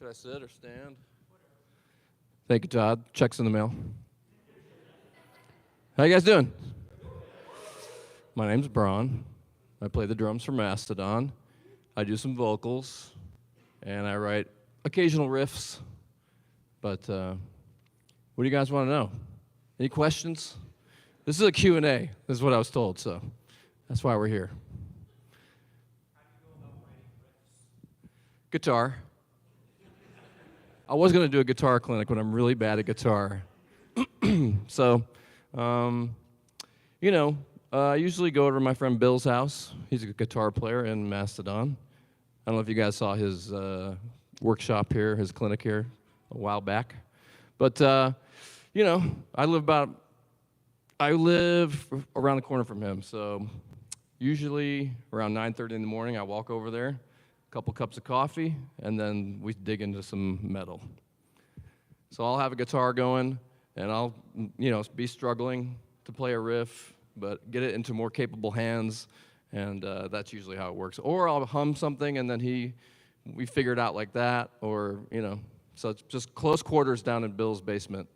Should I sit or stand? Thank you, Todd. Check's in the mail. How you guys doing? My name's Brann. I play the drums for Mastodon. I do some vocals, and I write occasional riffs. But what do you guys want to know? Any questions? This is a Q&A. This is what I was told, so that's why we're here. How do you go about writing riffs? Guitar. I was going to do a guitar clinic, but I'm really bad at guitar. So, I usually go over to my friend Bill's house. He's a guitar player in Mastodon. I don't know if you guys saw his workshop here, his clinic here, a while back. But, I live around the corner from him. So, usually around 9:30 in the morning, I walk over there, couple cups of coffee, and then we dig into some metal. So I'll have a guitar going, and I'll, be struggling to play a riff, but get it into more capable hands, and that's usually how it works. Or I'll hum something, and then we figure it out like that, or, so it's just close quarters down in Bill's basement.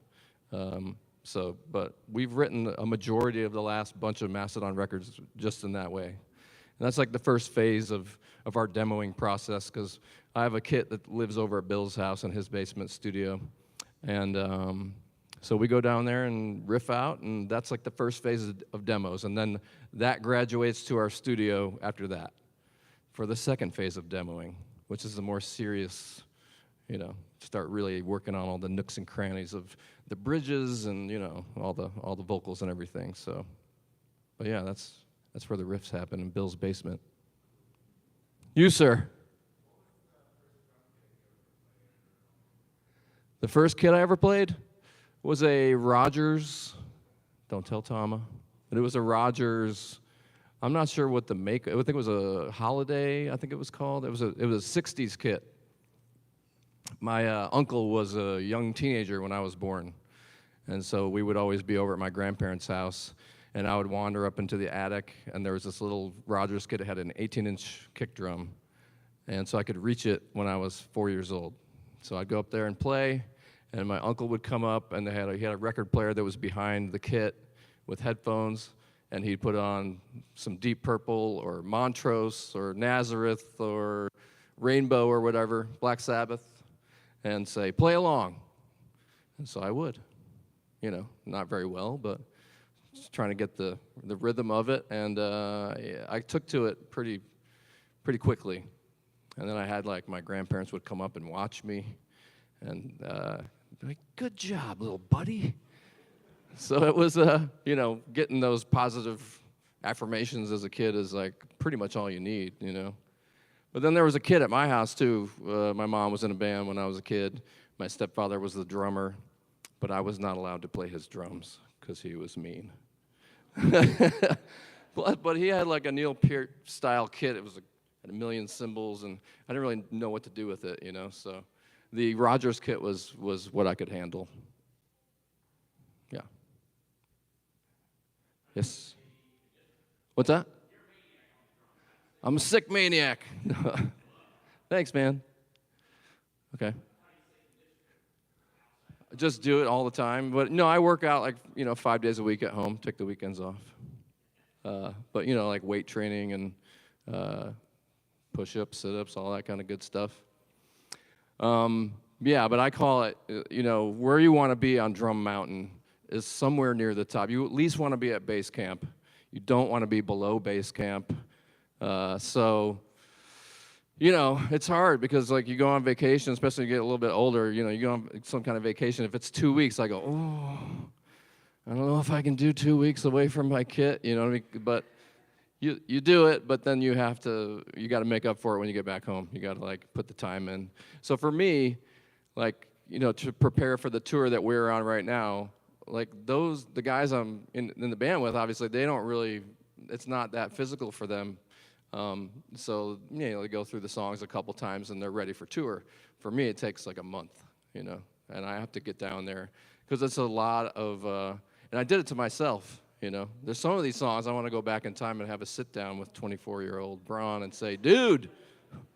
But we've written a majority of the last bunch of Mastodon records just in that way. And that's like the first phase of our demoing process, because I have a kit that lives over at Bill's house in his basement studio. And so we go down there and riff out, and that's like the first phase of demos. And then that graduates to our studio after that for the second phase of demoing, which is the more serious, start really working on all the nooks and crannies of the bridges and, all the vocals and everything. So, but yeah, that's where the riffs happen, in Bill's basement. You, sir. The first kit I ever played was a Rogers, don't tell Tama, but it was a Rogers, I'm not sure what the make, I think it was a Holiday, I think it was called. It was a 60s kit. My uncle was a young teenager when I was born, and so we would always be over at my grandparents' house, and I would wander up into the attic, and there was this little Rogers kit that had an 18-inch kick drum, and so I could reach it when I was 4 years old. So I'd go up there and play, and my uncle would come up, and he had a record player that was behind the kit with headphones, and he'd put on some Deep Purple or Montrose or Nazareth or Rainbow or whatever, Black Sabbath, and say, play along. And so I would, not very well, but just trying to get the rhythm of it, and I took to it pretty quickly. And then I had, my grandparents would come up and watch me, and be like, good job, little buddy. So it was, getting those positive affirmations as a kid is, pretty much all you need, But then there was a kid at my house, too. My mom was in a band when I was a kid. My stepfather was the drummer, but I was not allowed to play his drums because he was mean. But he had a Neil Peart style kit. It was had a million cymbals, and I didn't really know what to do with it, So the Rogers kit was what I could handle. Yeah. Yes. What's that? I'm a sick maniac. Thanks, man. Okay. Just do it all the time. But no, I work out 5 days a week at home, take the weekends off. But weight training and push-ups, sit-ups, all that kind of good stuff. But I call it, where you want to be on Drum Mountain is somewhere near the top. You at least want to be at base camp. You don't want to be below base camp. It's hard because you go on vacation, especially when you get a little bit older, you go on some kind of vacation. If it's 2 weeks, I go, I don't know if I can do 2 weeks away from my kit, But you do it, but then you got to make up for it when you get back home. You got to put the time in. So for me, to prepare for the tour that we're on right now, the guys I'm in the band with, obviously, they don't really, it's not that physical for them. So, they go through the songs a couple times and they're ready for tour. For me, it takes a month, and I have to get down there because it's a lot of, and I did it to myself, There's some of these songs I want to go back in time and have a sit down with 24-year-old Brann and say, dude,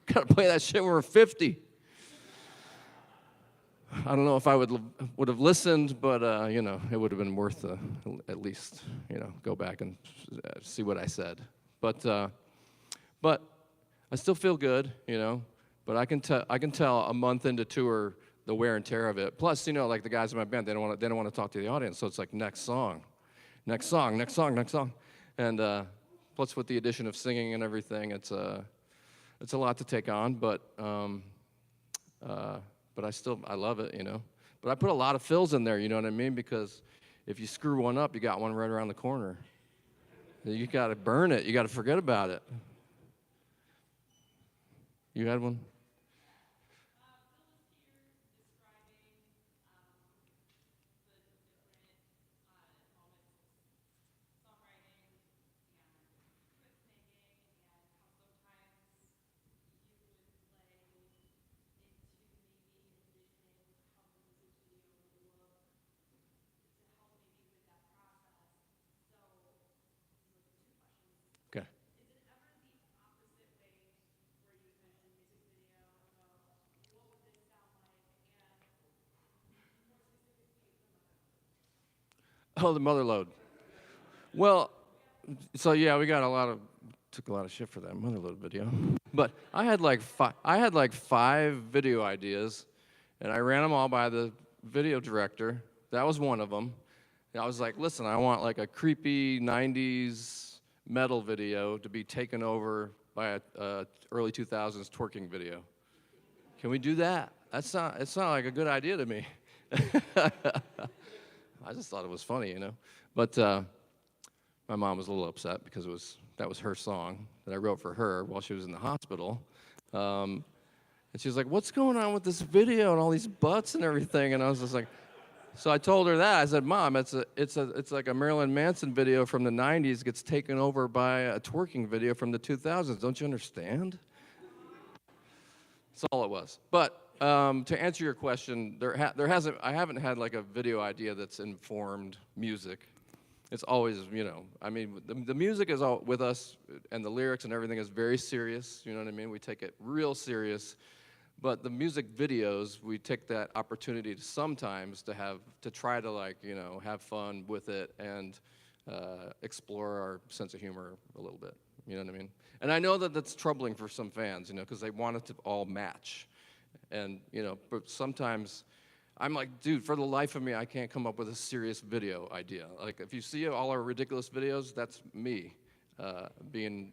gotta play that shit when we're 50. I don't know if I would have listened, but you know, it would have been worth at least, you know, go back and see what I said. But I still feel good, you know. But I can tell a month into tour the wear and tear of it. Plus, you know, like the guys in my band, they don't want to talk to the audience, so it's like next song, next song, next song, next song, and plus with the addition of singing and everything, it's a lot to take on, but I love it, you know. But I put a lot of fills in there, you know what I mean? Because if you screw one up, you got one right around the corner. You got to burn it. You got to forget about it. You had one? Okay. Oh, the mother load. Well, so yeah, we got took a lot of shit for that mother load video. But I had like five video ideas, and I ran them all by the video director. That was one of them. And I was like, listen, I want like a creepy '90s metal video to be taken over by a early 2000s twerking video. Can we do that? It's not like a good idea to me. I just thought it was funny, you know. But my mom was a little upset because that was her song that I wrote for her while she was in the hospital. And she was like, "What's going on with this video and all these butts and everything?" And I was just like, so I told her that. I said, "Mom, it's like a Marilyn Manson video from the '90s gets taken over by a twerking video from the 2000s. Don't you understand?" That's all it was. But to answer your question, I haven't had like a video idea that's informed music. It's always, you know, I mean, the music is all with us, and the lyrics and everything is very serious. You know what I mean? We take it real serious. But the music videos, we take that opportunity to sometimes to try to, like, you know, have fun with it and explore our sense of humor a little bit. You know what I mean? And I know that that's troubling for some fans, you know, because they want it to all match. And, you know, but sometimes I'm like, dude, for the life of me, I can't come up with a serious video idea. Like, if you see all our ridiculous videos, that's me being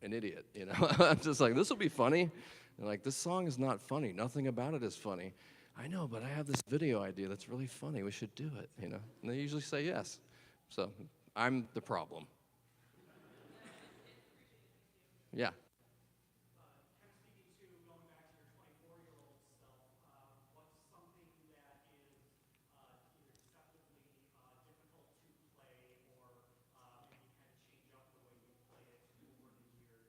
an idiot, you know? I'm just like, this will be funny. And like, this song is not funny. Nothing about it is funny. I know, but I have this video idea that's really funny. We should do it, you know? And they usually say yes. So I'm the problem. Yeah. Kind of speaking to going back to your 24-year-old self, what's something that is either deceptively difficult to play or maybe kind of change up the way you play it over the years?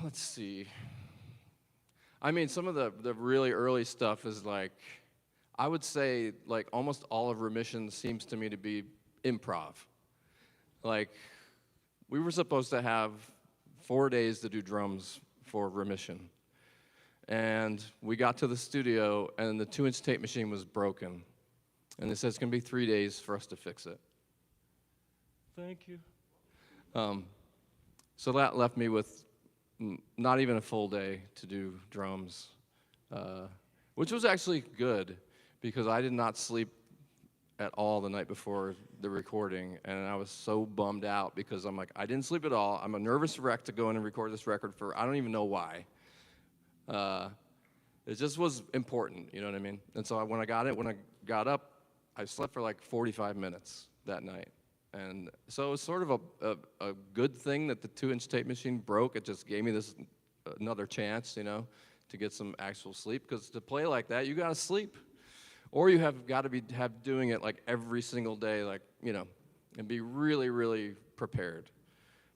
Let's see. I mean, some of the really early stuff is like, I would say like almost all of Remission seems to me to be improv. Like, we were supposed to have 4 days to do drums for Remission. And we got to the studio, and the 2-inch tape machine was broken. And they said it's going to be 3 days for us to fix it. Thank you. So that left me with not even a full day to do drums, which was actually good because I did not sleep at all the night before the recording, and I was so bummed out because I'm like, I didn't sleep at all. I'm a nervous wreck to go in and record this record for, I don't even know why. It just was important, you know what I mean? And so when I got up, I slept for like 45 minutes that night. And so it was sort of a good thing that the 2-inch tape machine broke. It just gave me this another chance, you know, to get some actual sleep. Because to play like that, you got to sleep. Or you have got to have doing it like every single day, like, you know, and be really, really prepared.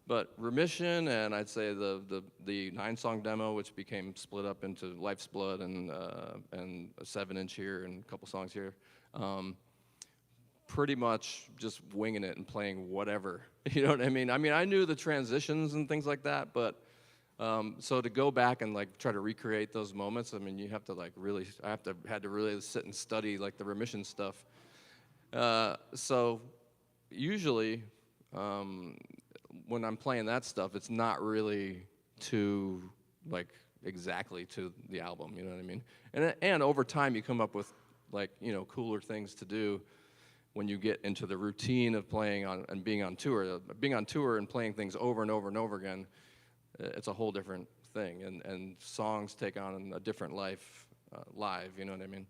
But Remission, and I'd say the 9-song demo, which became split up into Life's Blood and a 7-inch here and a couple songs here, pretty much just winging it and playing whatever. You know what I mean? I mean, I knew the transitions and things like that, but So to go back and like try to recreate those moments, I mean, you have to like really, had to really sit and study like the Remission stuff. So usually, when I'm playing that stuff, it's not really to like exactly to the album. You know what I mean? And over time, you come up with like cooler things to do when you get into the routine of playing on and being on tour. Being on tour and playing things over and over and over again, it's a whole different thing. And songs take on a different life live. You know what I mean?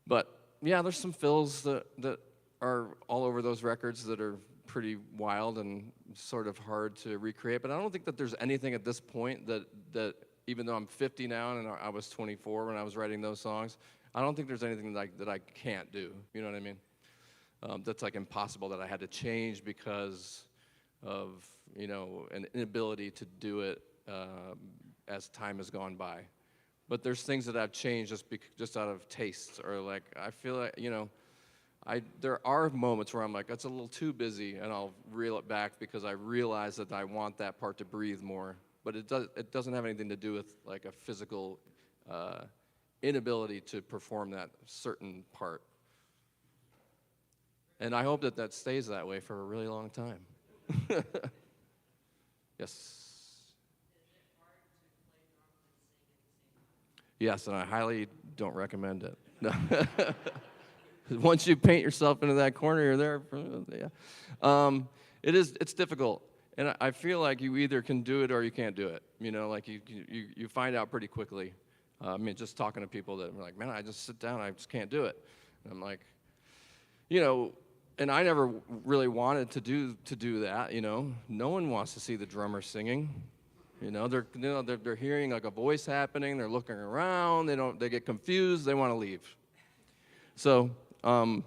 But yeah, there's some fills that are all over those records that are pretty wild and sort of hard to recreate. But I don't think that there's anything at this point that even though I'm 50 now and I was 24 when I was writing those songs, I don't think there's anything that I can't do. You know what I mean? That's like impossible that I had to change because of an inability to do it as time has gone by. But there's things that I've changed just out of taste, or like I feel like there are moments where I'm like, that's a little too busy, and I'll reel it back because I realize that I want that part to breathe more. But it doesn't have anything to do with like a physical inability to perform that certain part. And I hope that stays that way for a really long time. Yes. Yes, and I highly don't recommend it. No. Once you paint yourself into that corner, you're there. Yeah. It's difficult, and I feel like you either can do it or you can't do it. Like you find out pretty quickly. I mean, just talking to people that are like, man, I just sit down, I just can't do it. And I'm like, and I never really wanted to do that. No one wants to see the drummer singing. They're hearing like a voice happening. They're looking around. They get confused. They want to leave. So, and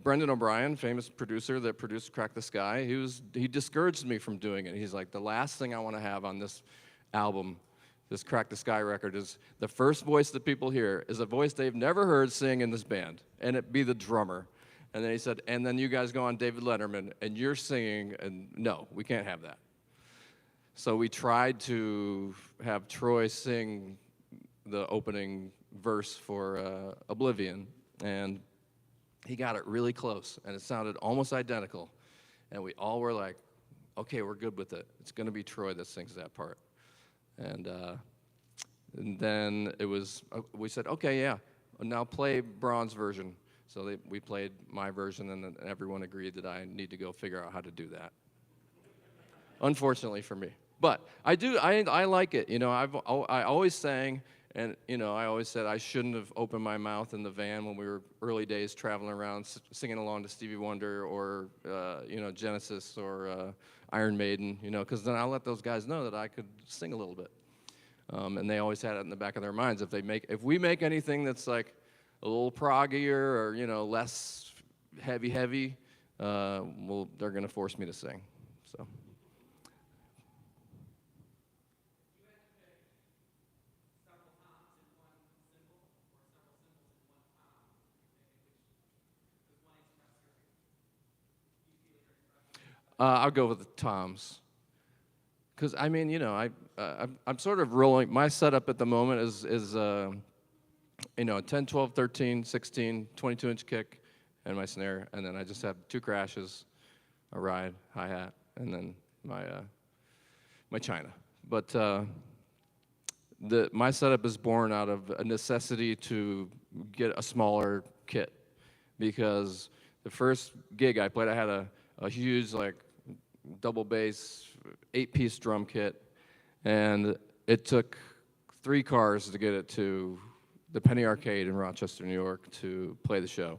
Brendan O'Brien, famous producer that produced Crack the Sky, he discouraged me from doing it. He's like, the last thing I want to have on this album, this Crack the Sky record, is the first voice that people hear is a voice they've never heard sing in this band, and it be the drummer. And then he said, and then you guys go on David Letterman, and you're singing, and no, we can't have that. So we tried to have Troy sing the opening verse for Oblivion, and he got it really close, and it sounded almost identical. And we all were like, okay, we're good with it. It's going to be Troy that sings that part. And then we said, okay, yeah, now play Brann's version. So we played my version, and then everyone agreed that I need to go figure out how to do that. Unfortunately for me. But I like it. I always sang, and I always said I shouldn't have opened my mouth in the van when we were early days traveling around singing along to Stevie Wonder or Genesis or Iron Maiden, because then I'll let those guys know that I could sing a little bit. And they always had it in the back of their minds. If we make anything that's like a little proggier or less heavy, well, they're gonna force me to sing. So. I'll go with the toms. Because, I mean, I'm sort of rolling. My setup at the moment is a 10, 12, 13, 16, 22-inch kick, and my snare. And then I just have 2 crashes, a ride, hi-hat, and then my China. But my setup is born out of a necessity to get a smaller kit. Because the first gig I played, I had a huge, like, double bass, 8-piece drum kit, and it took 3 cars to get it to the Penny Arcade in Rochester, New York, to play the show.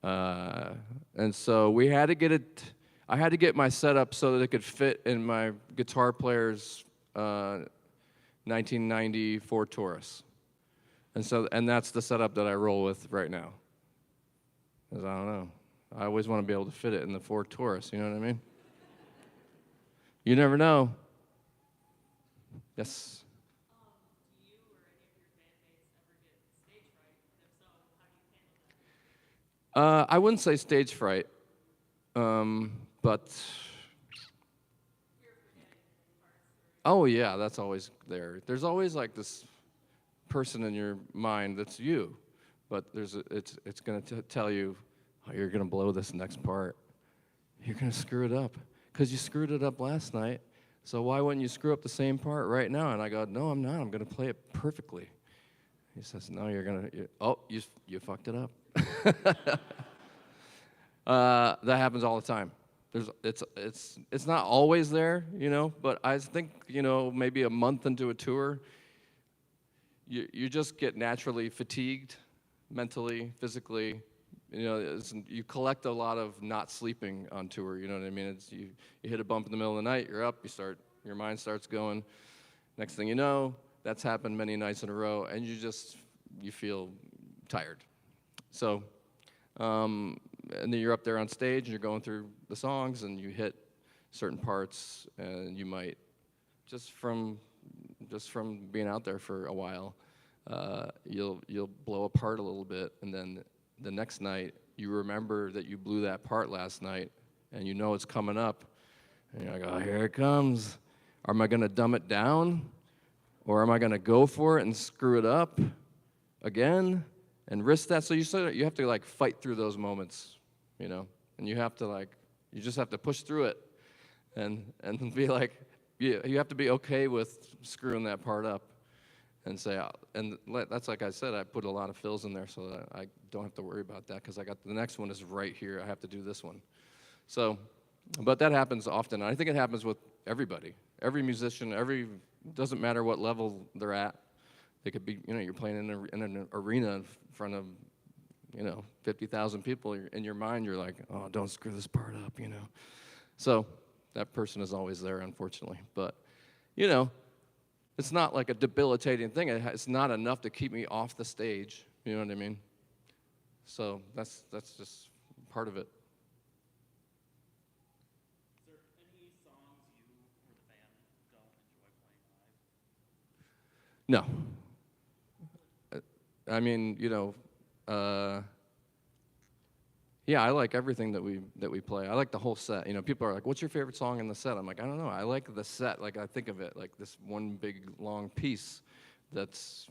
And so we had to get it. I had to get my setup so that it could fit in my guitar player's 1990 Ford Taurus, and that's the setup that I roll with right now. Because I don't know, I always want to be able to fit it in the Ford Taurus. You know what I mean? You never know. Yes. Do you or any of your bandmates ever get stage fright? And if so, how do you handle that? I wouldn't say stage fright, but Oh yeah, that's always there. There's always like this person in your mind that's you, but it's gonna tell you, oh, you're gonna blow this next part. You're gonna screw it up because you screwed it up last night. So why wouldn't you screw up the same part right now? And I go, no, I'm not. I'm gonna play it perfectly. He says, no, you fucked it up. That happens all the time. It's not always there, but I think, maybe a month into a tour, you just get naturally fatigued, mentally, physically. You collect a lot of not sleeping on tour, you know what I mean? You hit a bump in the middle of the night, you're up, your mind starts going. Next thing you know, that's happened many nights in a row, and you feel tired. So, and then you're up there on stage, and you're going through the songs, and you hit certain parts, and you might, just from being out there for a while, you'll blow apart a little bit, and then the next night, you remember that you blew that part last night, and you know it's coming up, and you're like, oh, here it comes. Am I gonna dumb it down? Or am I gonna go for it and screw it up again and risk that? So you have to like fight through those moments, and you just have to push through it and be like, you have to be okay with screwing that part up and say, that's like I said, I put a lot of fills in there so that I don't have to worry about that because I got the next one is right here. I have to do this one. So, but that happens often. I think it happens with everybody, every musician, doesn't matter what level they're at. They could be, you're playing in an arena in front of, 50,000 people. In your mind, you're like, oh, don't screw this part up, So that person is always there, unfortunately. But, it's not like a debilitating thing. It's not enough to keep me off the stage. You know what I mean? So that's just part of it. Is there any songs you or the band don't enjoy playing live? No. I mean, yeah, I like everything that we play. I like the whole set. People are like, "What's your favorite song in the set?" I'm like, I don't know. I like the set. Like I think of it like this one big long piece. That's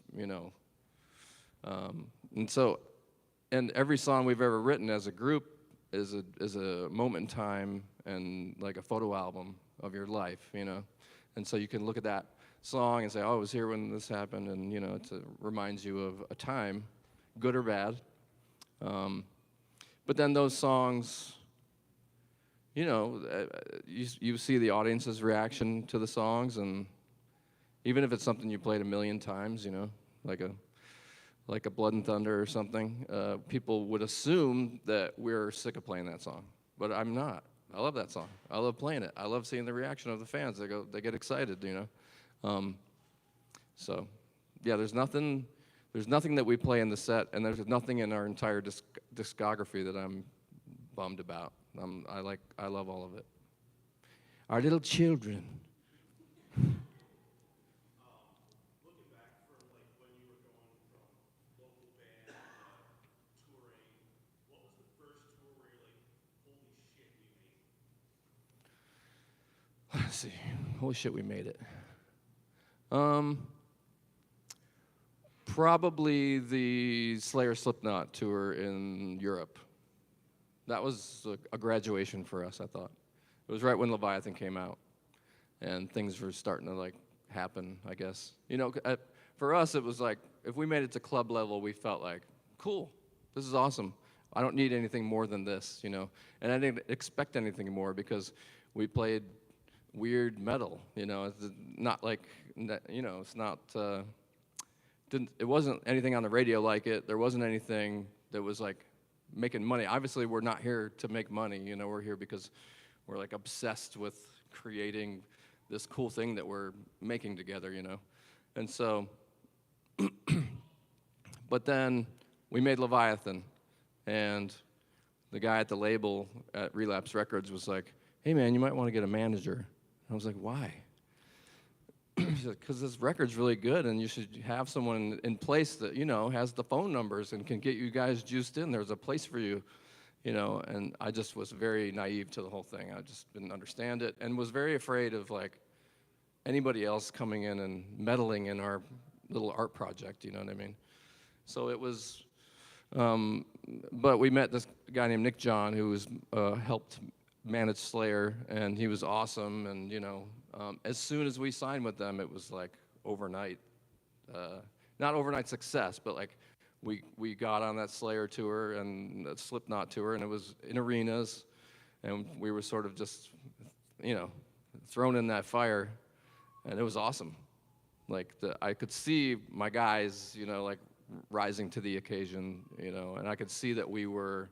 and every song we've ever written as a group is a moment in time and like a photo album of your life. And so you can look at that song and say, "Oh, I was here when this happened," and it reminds you of a time, good or bad. But then those songs, you see the audience's reaction to the songs, and even if it's something you played a million times, like a Blood and Thunder or something, people would assume that we're sick of playing that song. But I'm not. I love that song. I love playing it. I love seeing the reaction of the fans. They get excited, So, yeah, there's nothing that we play in the set, and there's nothing in our entire discography that I'm bummed about. I love all of it. Our little children. Looking back for like when you were going from local band touring, what was the first tour where you're like, holy shit, we made it? Let's see. Holy shit, we made it. Probably the Slayer Slipknot tour in Europe. That was a graduation for us, I thought. It was right when Leviathan came out, and things were starting to like happen, I guess. For us, it was like if we made it to club level, we felt like, cool, this is awesome. I don't need anything more than this, And I didn't expect anything more because we played weird metal, It's not like, it's not. It wasn't anything on the radio like it. There wasn't anything that was like making money. Obviously, we're not here to make money. We're here because we're like obsessed with creating this cool thing that we're making together. And so, but then we made Leviathan, and the guy at the label at Relapse Records was like, "Hey man, you might want to get a manager." And I was like, "Why?" Because this record's really good, and you should have someone in place that has the phone numbers and can get you guys juiced in. There's a place for you, And I just was very naive to the whole thing. I just didn't understand it, and was very afraid of like anybody else coming in and meddling in our little art project, you know what I mean? So it was, but we met this guy named Nick John who was helped manage Slayer, and he was awesome. And you know, as soon as we signed with them, it was like overnight, not overnight success, but like we got on that Slayer tour and that Slipknot tour, and it was in arenas, and we were sort of just, you know, thrown in that fire, and it was awesome. Like I could see my guys, you know, like rising to the occasion, you know, and I could see that we were,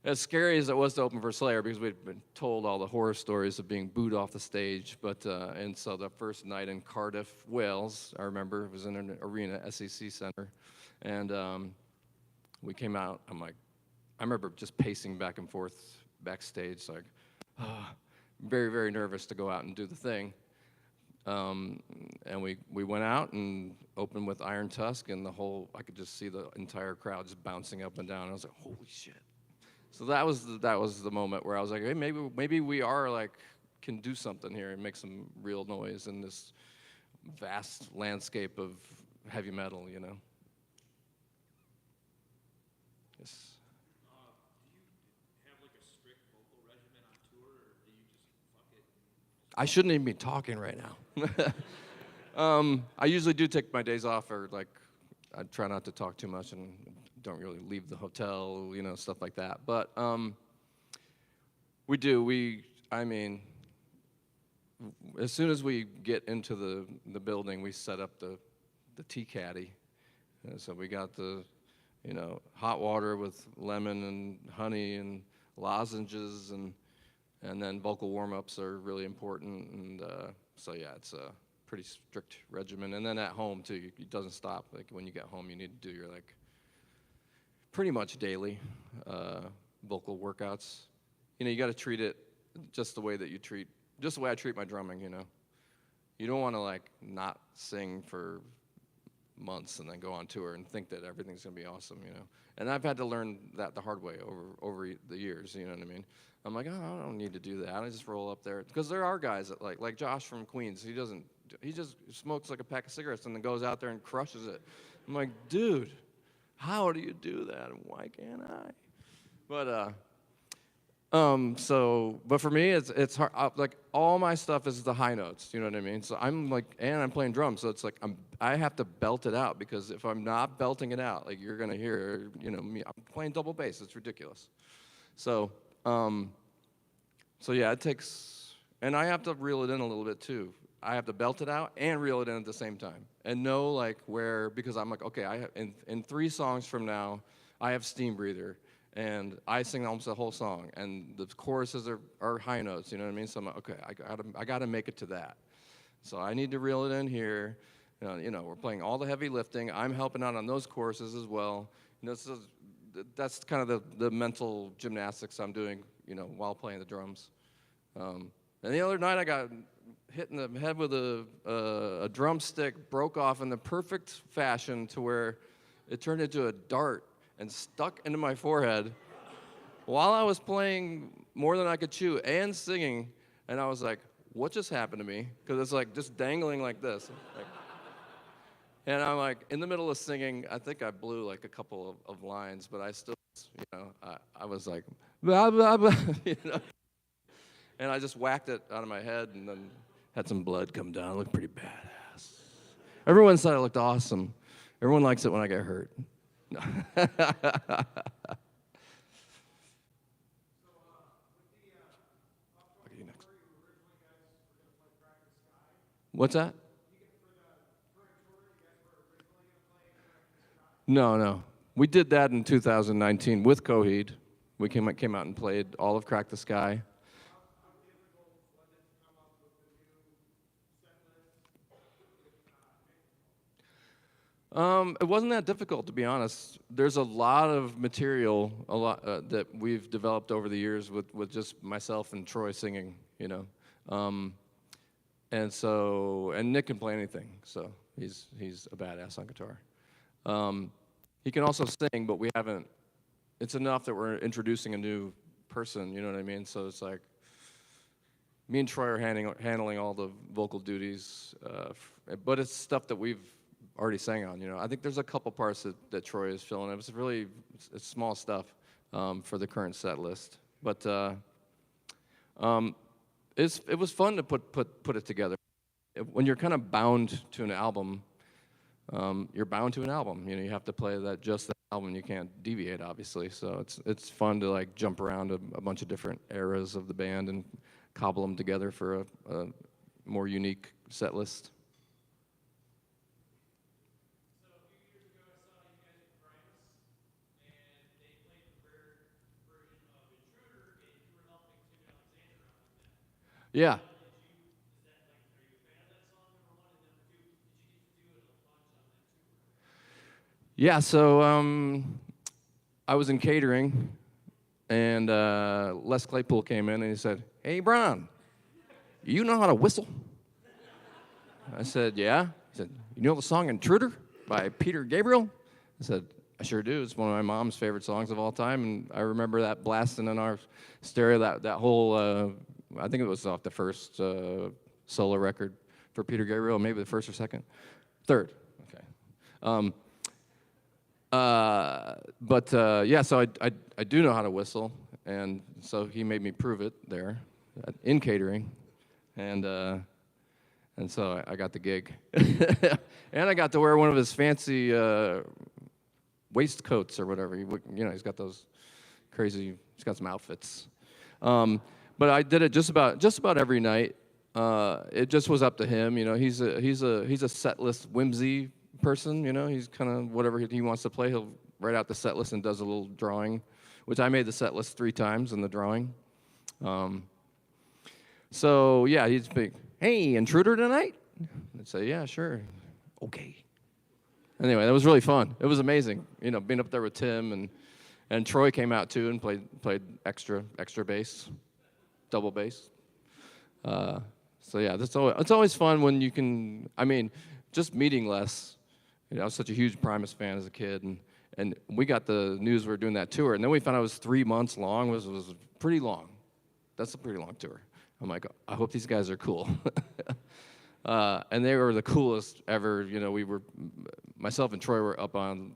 as scary as it was to open for Slayer, because we'd been told all the horror stories of being booed off the stage, but, and so the first night in Cardiff, Wales, I remember, it was in an arena, SEC Center, and we came out, I remember just pacing back and forth backstage, like, very, very nervous to go out and do the thing. And we went out and opened with Iron Tusk, and I could just see the entire crowd just bouncing up and down. I was like, holy shit. So that was the moment where I was like, hey, maybe we are like, can do something here and make some real noise in this vast landscape of heavy metal, you know? Yes. I shouldn't even be talking right now. I usually do take my days off, or like, I try not to talk too much and don't really leave the hotel, you know, stuff like that. But we do. I mean, as soon as we get into the building, we set up the tea caddy. So we got the, you know, hot water with lemon and honey and lozenges, and then vocal warm-ups are really important, and so yeah, it's a pretty strict regimen. And then at home too, it doesn't stop. Like when you get home, you need to do your like pretty much daily vocal workouts. You know, you got to treat it just the way that just the way I treat my drumming. You know, you don't want to like not sing for months and then go on tour and think that everything's gonna be awesome. You know, and I've had to learn that the hard way over the years. You know what I mean? I'm like, oh, I don't need to do that. I just roll up there. Because there are guys that like Josh from Queens, he just smokes like a pack of cigarettes and then goes out there and crushes it. I'm like, dude, how do you do that? And why can't I? But, but for me, it's hard. Like, all my stuff is the high notes, you know what I mean? So I'm like, and I'm playing drums, so it's like, I have to belt it out, because if I'm not belting it out, like, you're gonna hear, you know, me, I'm playing double bass, it's ridiculous. So yeah, it takes, and I have to reel it in a little bit too. I have to belt it out and reel it in at the same time, and know like where, because I'm like, okay, in 3 songs from now, I have Steam Breather, and I sing almost the whole song, and the choruses are high notes, you know what I mean? So I'm like, okay, I gotta make it to that. So I need to reel it in here. You know, we're playing all the heavy lifting. I'm helping out on those choruses as well. You know, that's kind of the mental gymnastics I'm doing, you know, while playing the drums. And the other night I got hit in the head with a drumstick, broke off in the perfect fashion to where it turned into a dart and stuck into my forehead while I was playing More Than I Could Chew and singing. And I was like, what just happened to me? Because it's like just dangling like this. And I'm like, in the middle of singing, I think I blew like a couple of lines, but I still, you know, I was like, blah, blah, blah, you know. And I just whacked it out of my head and then had some blood come down. It looked pretty badass. Everyone said I looked awesome. Everyone likes it when I get hurt. No. What's that? No. We did that in 2019 with Coheed. We came out and played all of Crack the Sky. It wasn't that difficult, to be honest. There's a lot of material, that we've developed over the years with just myself and Troy singing, you know. And Nick can play anything, so he's a badass on guitar. He can also sing, but we haven't. It's enough that we're introducing a new person, you know what I mean? So it's like, me and Troy are handling all the vocal duties, but it's stuff that we've already sang on. I think there's a couple parts that Troy is filling. It's small stuff for the current set list, but it was fun to put it together. When you're kind of bound to an album, you're bound to an album. You have to play just that album. You can't deviate, obviously. So it's fun to like jump around a bunch of different eras of the band and cobble them together for a more unique set list. So a few years ago, I saw you guys at Firehouse, and they played the Bird version of Intruder, and you were helping Tim Alexander out with that. Yeah. Are you a fan of that song, number one? And number two, did you get to do it a bunch on that tour? Yeah, so I was in catering, and Les Claypool came in and he said, "Hey, Brann, you know how to whistle?" I said, "Yeah." He said, "You know the song Intruder by Peter Gabriel?" I said, "I sure do. It's one of my mom's favorite songs of all time." And I remember that blasting in our stereo, that whole, I think it was off the first solo record for Peter Gabriel, maybe the first or second? Third, okay. Yeah, so I do know how to whistle, and so he made me prove it there in catering, and so I got the gig, and I got to wear one of his fancy waistcoats or whatever. He's got those crazy. He's got some outfits, but I did it just about every night. It just was up to him. He's a set list whimsy person. He's kind of whatever he wants to play. He'll write out the set list and does a little drawing, which I made the set list 3 times in the drawing. So yeah, he's big. "Hey, Intruder tonight?" I'd say, "Yeah, sure." "Okay." Anyway, that was really fun. It was amazing. Being up there with Tim and Troy came out too and played extra bass, double bass. So yeah, it's always fun when you can. I mean, just meeting Les. I was such a huge Primus fan as a kid, and we got the news we were doing that tour, and then we found out it was 3 months long. It was pretty long. That's a pretty long tour. I'm like, I hope these guys are cool. And they were the coolest ever. Myself and Troy were up on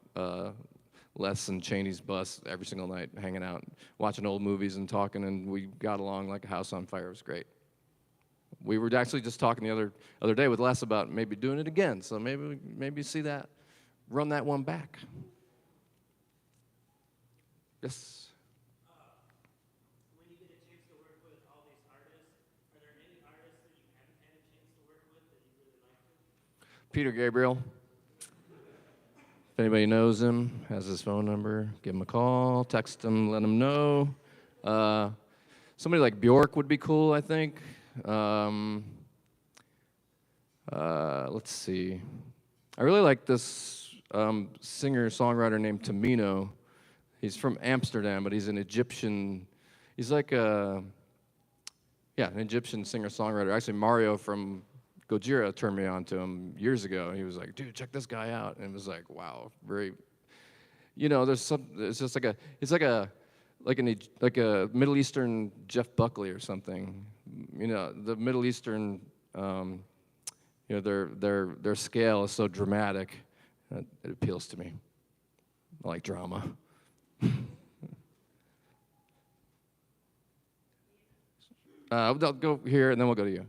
Les and Cheney's bus every single night, hanging out, watching old movies and talking, and we got along like a house on fire. It was great. We were actually just talking the other day with Les about maybe doing it again. So maybe see that, run that one back. Yes. When you get a chance to work with all these artists, are there any artists that you haven't had a chance to work with that you really like to? Peter Gabriel. If anybody knows him, has his phone number, give him a call, text him, let him know. Somebody like Bjork would be cool, I think. Let's see. I really like this singer-songwriter named Tamino. He's from Amsterdam, but he's an Egyptian. He's like an Egyptian singer-songwriter. Actually, Mario from Gojira turned me on to him years ago. He was like, "Dude, check this guy out," and it was like, wow, very. It's just like a Middle Eastern Jeff Buckley or something. The Middle Eastern, their scale is so dramatic that it appeals to me. I like drama. I'll go here and then we'll go to you. Okay.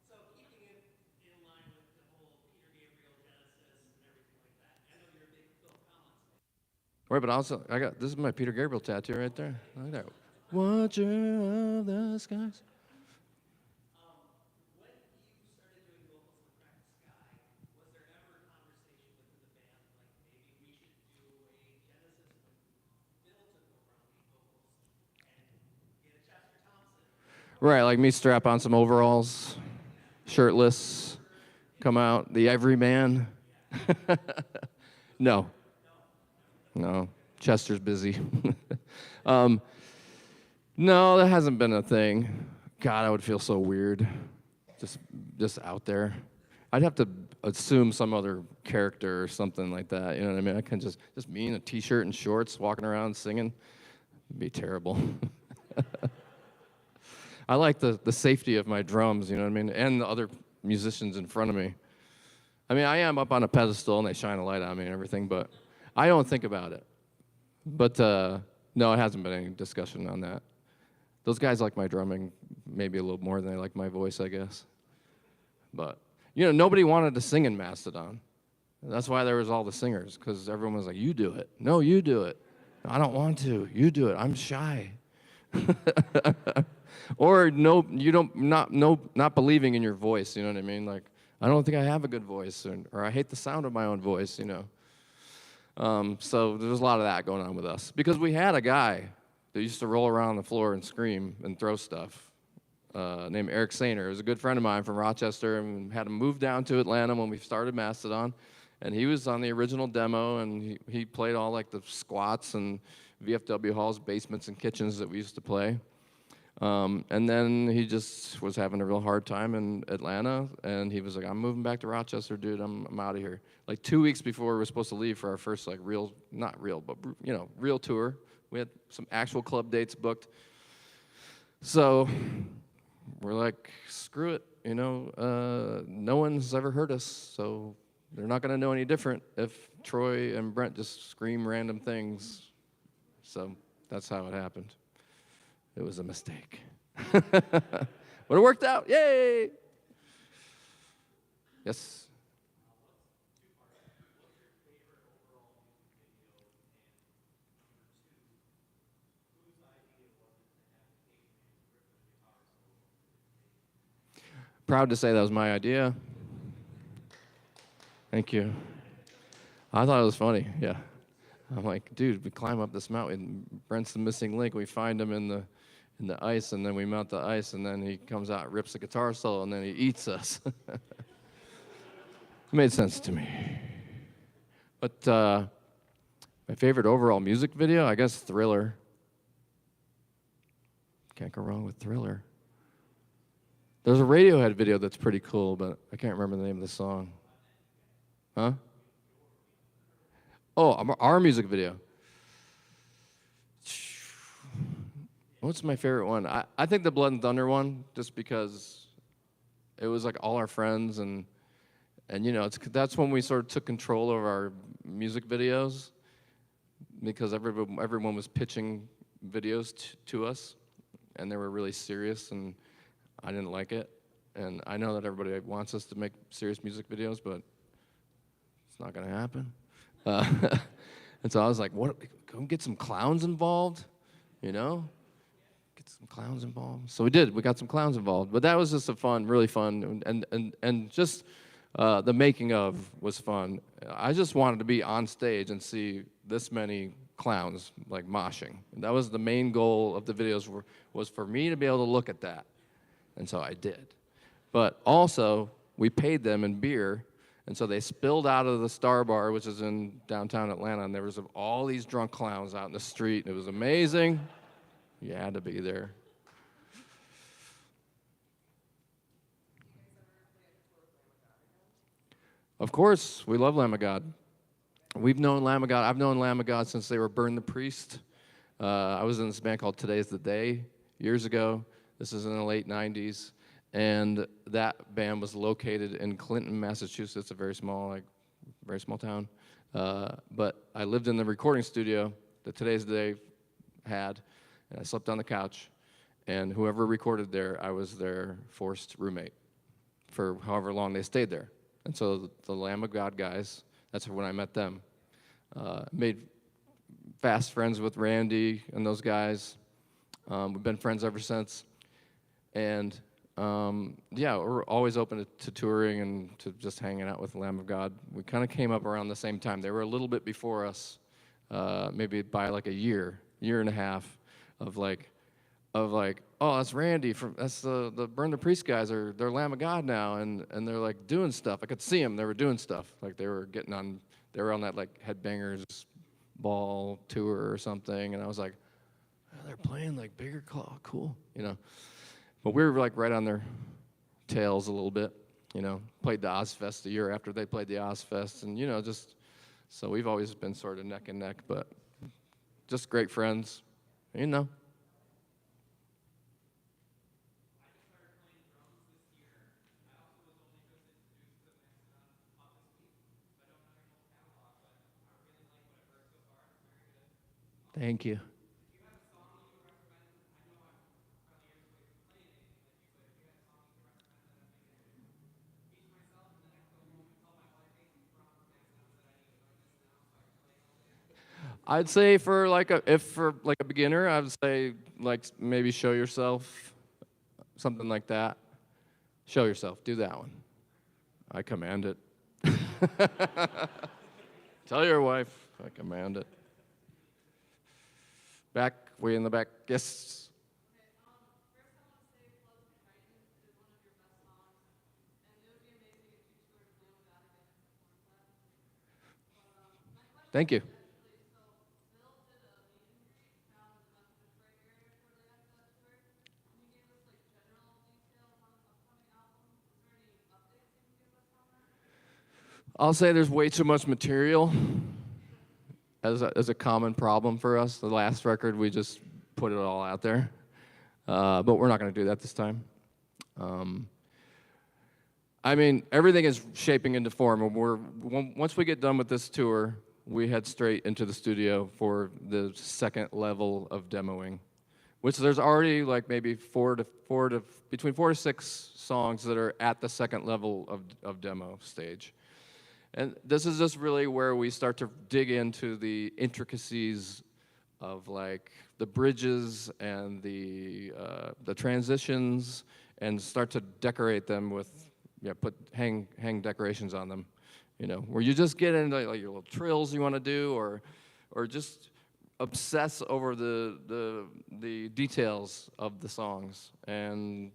So keeping it in line with the whole Peter Gabriel Genesis and everything like that, I know you're a big Phil Collins fan. Right, but also this is my Peter Gabriel tattoo right there. Look at that. Watcher of the skies. When you started doing vocals with Crack the Sky, was there ever a conversation within the band like maybe we should do a Genesis when Bill took over on lead vocals and get a Chester Thompson? Right, like me strap on some overalls, shirtless, come out, the everyman. No. Chester's busy. No, that hasn't been a thing. God, I would feel so weird, just out there. I'd have to assume some other character or something like that. You know what I mean? I can just me in a t-shirt and shorts, walking around singing. It'd be terrible. I like the safety of my drums, you know what I mean, and the other musicians in front of me. I mean, I am up on a pedestal and they shine a light on me and everything, but I don't think about it. But no, it hasn't been any discussion on that. Those guys like my drumming maybe a little more than they like my voice, I guess. But, you know, nobody wanted to sing in Mastodon. That's why there was all the singers, because everyone was like, you do it. No, you do it. I don't want to. You do it. I'm shy. Or no, you don't, not believing in your voice, you know what I mean? Like, I don't think I have a good voice, or I hate the sound of my own voice, you know. So there's a lot of that going on with us. Because we had a guy that used to roll around on the floor and scream and throw stuff, named Eric Sainer. He was a good friend of mine from Rochester, and had him move down to Atlanta when we started Mastodon. And he was on the original demo, and he played all like the squats and VFW halls, basements, and kitchens that we used to play. And then he just was having a real hard time in Atlanta, and he was like, I'm moving back to Rochester, dude. I'm out of here. Like 2 weeks before we were supposed to leave for our first like real, not real, but you know, real tour. We had some actual club dates booked. So we're like, screw it, you know, no one's ever heard us, so they're not gonna know any different if Troy and Brent just scream random things. So that's how it happened. It was a mistake. But it worked out, yay! Yes? Proud to say that was my idea. Thank you. I thought it was funny, yeah. I'm like, dude, we climb up this mountain. Brent's the missing link. We find him in the ice, and then we mount the ice, and then he comes out, rips a guitar solo, and then he eats us. It made sense to me. But my favorite overall music video, I guess Thriller. Can't go wrong with Thriller. There's a Radiohead video that's pretty cool, but I can't remember the name of the song. Huh? Oh, our music video. What's my favorite one? I think the Blood and Thunder one, just because it was like all our friends, and you know, that's when we sort of took control of our music videos, because everyone was pitching videos to us, and they were really serious, and I didn't like it. And I know that everybody wants us to make serious music videos, but it's not gonna happen. And so I was like, what, can we get some clowns involved, you know? Get some clowns involved. So we did, we got some clowns involved. But that was just a fun, really fun, and just the making of was fun. I just wanted to be on stage and see this many clowns, like moshing. And that was the main goal of the videos, was for me to be able to look at that. And so I did. But also, we paid them in beer. And so they spilled out of the Star Bar, which is in downtown Atlanta, and there was all these drunk clowns out in the street. It was amazing. You had to be there. Of course, we love Lamb of God. We've known Lamb of God. I've known Lamb of God since they were Burn the Priest. I was in this band called Today's the Day years ago. This is in the late 90s. And that band was located in Clinton, Massachusetts, a very small town. But I lived in the recording studio that Today's the Day had, and I slept on the couch. And whoever recorded there, I was their forced roommate for however long they stayed there. And so the Lamb of God guys, that's when I met them. Made fast friends with Randy and those guys. We've been friends ever since. And yeah, we're always open to touring and to just hanging out with the Lamb of God. We kind of came up around the same time. They were a little bit before us, maybe by like a year and a half of like, oh, that's Randy that's the Burn the Priest guys, they're Lamb of God now, and they're like doing stuff. I could see them. They were doing stuff. Like they were on that like Headbangers Ball tour or something, and I was like, oh, they're playing like bigger, cool, you know. But we were like right on their tails a little bit, you know. Played the Ozfest a year after they played the Ozfest, and you know, just so we've always been sort of neck and neck, but just great friends, you know. Thank you. I'd say for like a beginner, I would say like maybe show yourself, something like that. Show yourself. Do that one. I command it. Tell your wife. I command it. Back, way in the back. Yes. Thank you. I'll say there's way too much material as a common problem for us. The last record, we just put it all out there. But we're not going to do that this time. I mean, everything is shaping into form. And once we get done with this tour, we head straight into the studio for the second level of demoing, which there's already like maybe between 4 to 6 songs that are at the second level of demo stage. And this is just really where we start to dig into the intricacies of like the bridges and the transitions, and start to decorate them with hang decorations on them, where you just get into like your little trills you want to do, or just obsess over the details of the songs and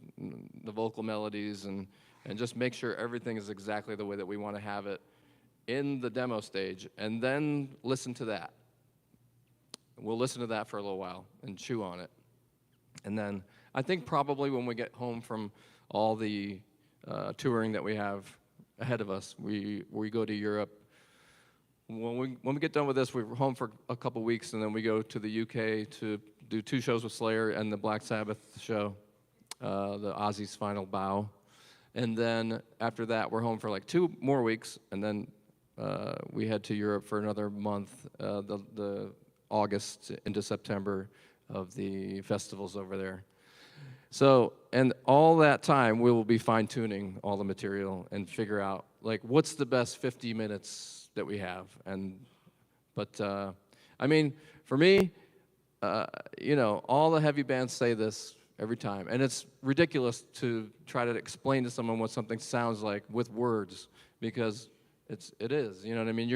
the vocal melodies, and just make sure everything is exactly the way that we want to have it in the demo stage, and then listen to that. We'll listen to that for a little while and chew on it. And then I think probably when we get home from all the touring that we have ahead of us, we go to Europe. When we get done with this, we're home for a couple weeks, and then we go to the UK to do 2 shows with Slayer and the Black Sabbath show, the Ozzy's Final Bow. And then after that, we're home for like 2 more weeks, and then we head to Europe for another month, the August into September of the festivals over there. So, and all that time, we will be fine-tuning all the material and figure out, like, what's the best 50 minutes that we have. But I mean, for me, all the heavy bands say this every time, and it's ridiculous to try to explain to someone what something sounds like with words, because it is, you know what I mean?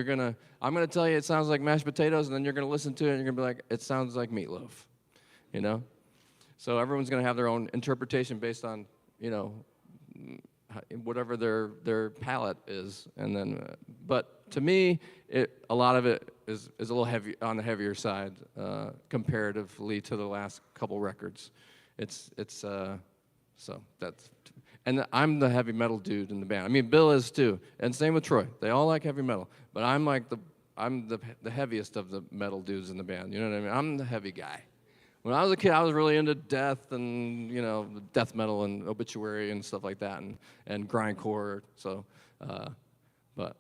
I'm gonna tell you it sounds like mashed potatoes, and then you're gonna listen to it and you're gonna be like, it sounds like meatloaf, So everyone's gonna have their own interpretation based on, whatever their palate is, and then. But to me, a lot of it is a little heavy on the heavier side comparatively to the last couple records. So that's. And I'm the heavy metal dude in the band. I mean, Bill is too, and same with Troy. They all like heavy metal, but I'm the heaviest of the metal dudes in the band. You know what I mean? I'm the heavy guy. When I was a kid, I was really into death and death metal and obituary and stuff like that, and grindcore. So, but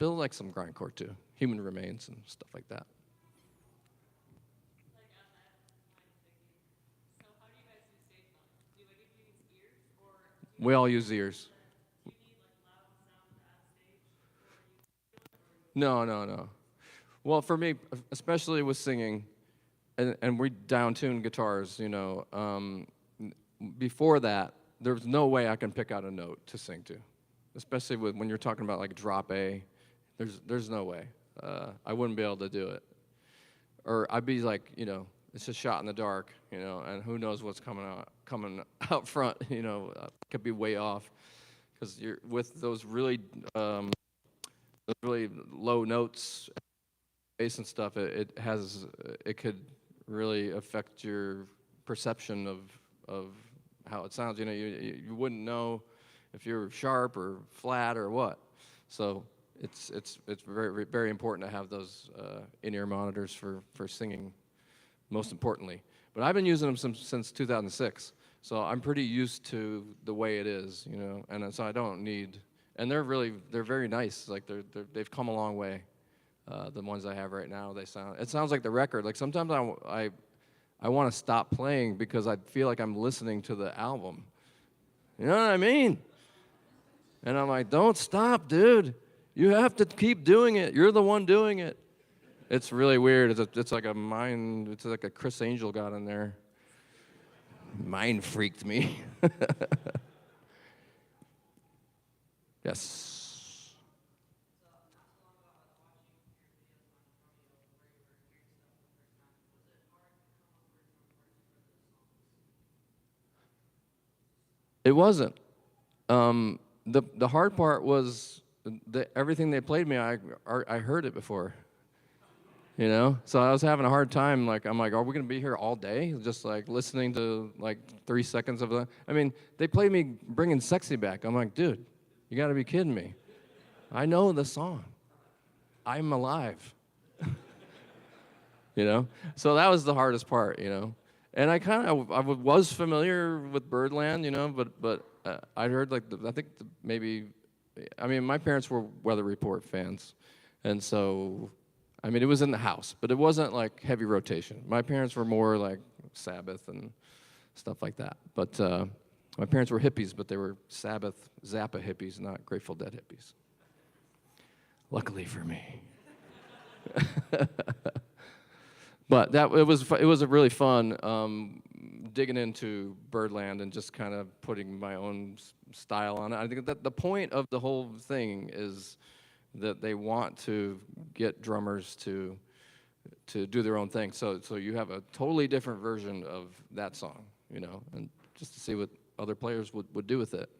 Bill likes some grindcore too, Human Remains and stuff like that. We all use ears. No. Well, for me, especially with singing, and we down-tune guitars, before that, there's no way I can pick out a note to sing to, especially when you're talking about like drop A. There's no way. I wouldn't be able to do it. Or I'd be like, it's a shot in the dark, and who knows what's coming out front, could be way off, because you're with those really low notes, bass and stuff. It could really affect your perception of how it sounds. You wouldn't know if you're sharp or flat or what. So it's very, very important to have those in-ear monitors for singing, most importantly. But I've been using them since 2006, so I'm pretty used to the way it is, and so I don't need. And they're very nice. Like they've come a long way. The ones I have right now, it sounds like the record. Like sometimes I want to stop playing because I feel like I'm listening to the album. You know what I mean? And I'm like, don't stop, dude. You have to keep doing it. You're the one doing it. It's really weird. It's like a Chris Angel got in there. Mind freaked me. Yes. It wasn't. The hard part was everything they played me. I heard it before. You know, so I was having a hard time. Like, I'm like, are we gonna be here all day, just like listening to like 3 seconds of the? I mean, they played me bringing "Sexy" back. I'm like, dude, you got to be kidding me. I know the song. I'm alive. You know, so that was the hardest part. You know, and I was familiar with Birdland. You know, but I heard like maybe, I mean, my parents were Weather Report fans, and so. I mean, it was in the house, but it wasn't like heavy rotation. My parents were more like Sabbath and stuff like that. But my parents were hippies, but they were Sabbath, Zappa hippies, not Grateful Dead hippies. Luckily for me. But it was a really fun digging into Birdland and just kind of putting my own style on it. I think that the point of the whole thing is that they want to get drummers to do their own thing. So you have a totally different version of that song, you know, and just to see what other players would do with it.